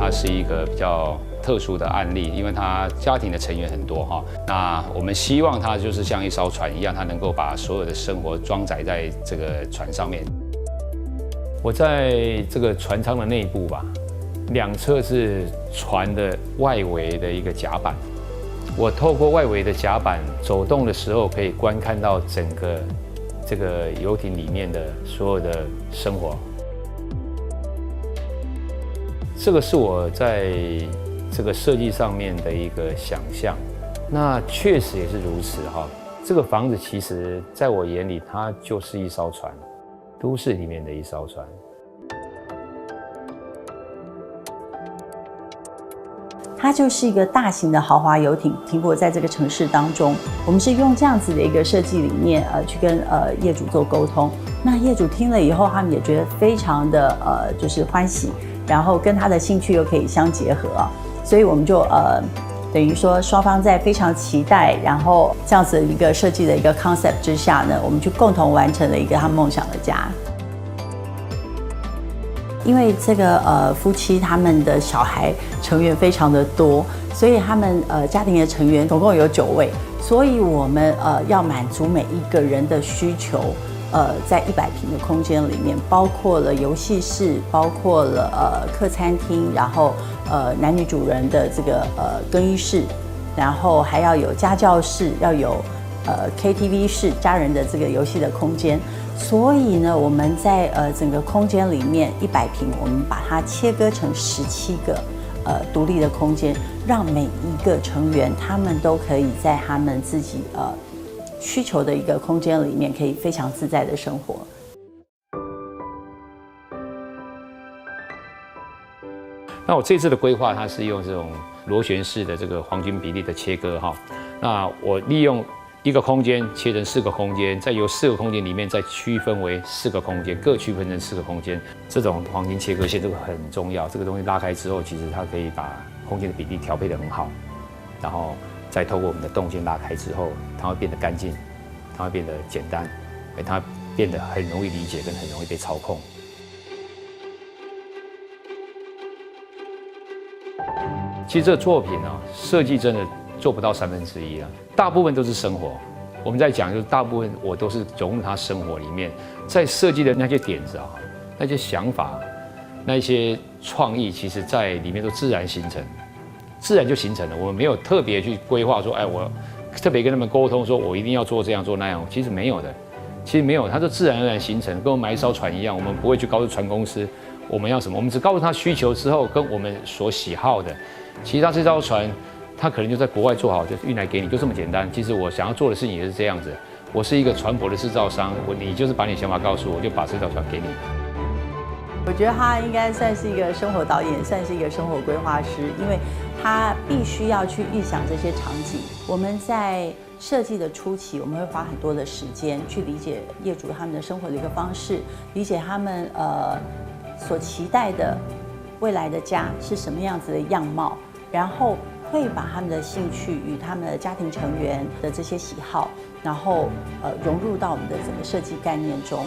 它是一个比较特殊的案例，因为它家庭的成员很多哈。那我们希望它就是像一艘船一样，它能够把所有的生活装载在这个船上面。我在这个船舱的内部吧，两侧是船的外围的一个甲板。我透过外围的甲板走动的时候，可以观看到整个这个游艇里面的所有的生活。这个是我在这个设计上面的一个想象，那确实也是如此哈。这个房子其实在我眼里，它就是一艘船，都市里面的一艘船。它就是一个大型的豪华游艇，停泊在这个城市当中。我们是用这样子的一个设计理念，去跟业主做沟通。那业主听了以后，他们也觉得非常的就是欢喜，然后跟他的兴趣又可以相结合啊。所以我们就等于说双方在非常期待，然后这样子的一个设计的一个 concept 之下呢，我们就共同完成了一个他们梦想的家。因为这个夫妻他们的小孩成员非常的多，所以他们家庭的成员总共有9位，所以我们要满足每一个人的需求，在100平的空间里面，包括了游戏室，包括了客餐厅，然后男女主人的这个更衣室，然后还要有家教室，要有KTV 室，家人的这个游戏的空间。所以呢，我们在整个空间里面100平，我们把它切割成17个独立的空间，让每一个成员他们都可以在他们自己需求的一个空间里面，可以非常自在的生活。那我这次的规划，它是用这种螺旋式的这个黄金比例的切割哈。那我利用一个空间切成4个空间，再由4个空间里面再区分为4个空间，各区分成4个空间。这种黄金切割线这个很重要，这个东西拉开之后，其实它可以把空间的比例调配得很好，然后再透过我们的动线拉开之后，它会变得干净，它会变得简单，它变得很容易理解跟很容易被操控。其实这个作品呢，设计真的做不到1/3了，大部分都是生活。我们在讲，就是大部分我都是融入他生活里面，在设计的那些点子啊，那些想法，那些创意，其实在里面都自然形成，自然就形成了。我们没有特别去规划说，哎，我特别跟他们沟通，说我一定要做这样做那样，其实没有的，其实没有，它就自然而然形成，跟我们买一艘船一样，我们不会去告诉船公司我们要什么，我们只告诉他需求之后，跟我们所喜好的。其实他这艘船，他可能就在国外做好，就运来给你，就这么简单。其实我想要做的事情也是这样子。我是一个船舶的制造商，你就是把你想法告诉我，就把这条船给你。我觉得他应该算是一个生活导演，算是一个生活规划师，因为他必须要去预想这些场景。我们在设计的初期，我们会花很多的时间去理解业主他们的生活的一个方式，理解他们所期待的未来的家是什么样子的样貌，然后会把他们的兴趣与他们的家庭成员的这些喜好，然后融入到我们的整个设计概念中。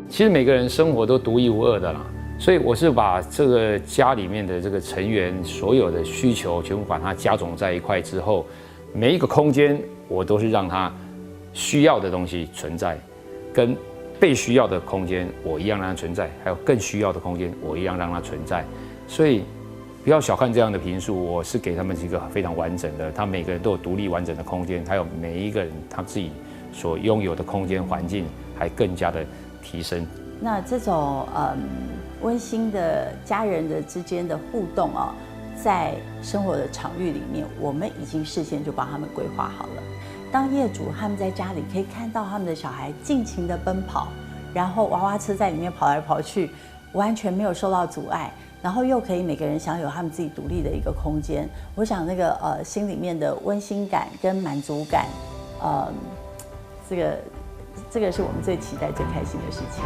其实每个人生活都独一无二的啦，所以我是把这个家里面的这个成员所有的需求全部把它加总在一块之后，每一个空间我都是让它需要的东西存在，跟被需要的空间我一样让它存在，还有更需要的空间我一样让它存在。所以不要小看这样的坪数，我是给他们一个非常完整的，他每个人都有独立完整的空间，还有每一个人他自己所拥有的空间环境还更加的提升。那这种温馨的家人的之间的互动啊，在生活的场域里面，我们已经事先就帮他们规划好了。当业主他们在家里可以看到他们的小孩尽情的奔跑，然后娃娃车在里面跑来跑去，完全没有受到阻碍，然后又可以每个人享有他们自己独立的一个空间。我想那个心里面的温馨感跟满足感，这个是我们最期待、最开心的事情。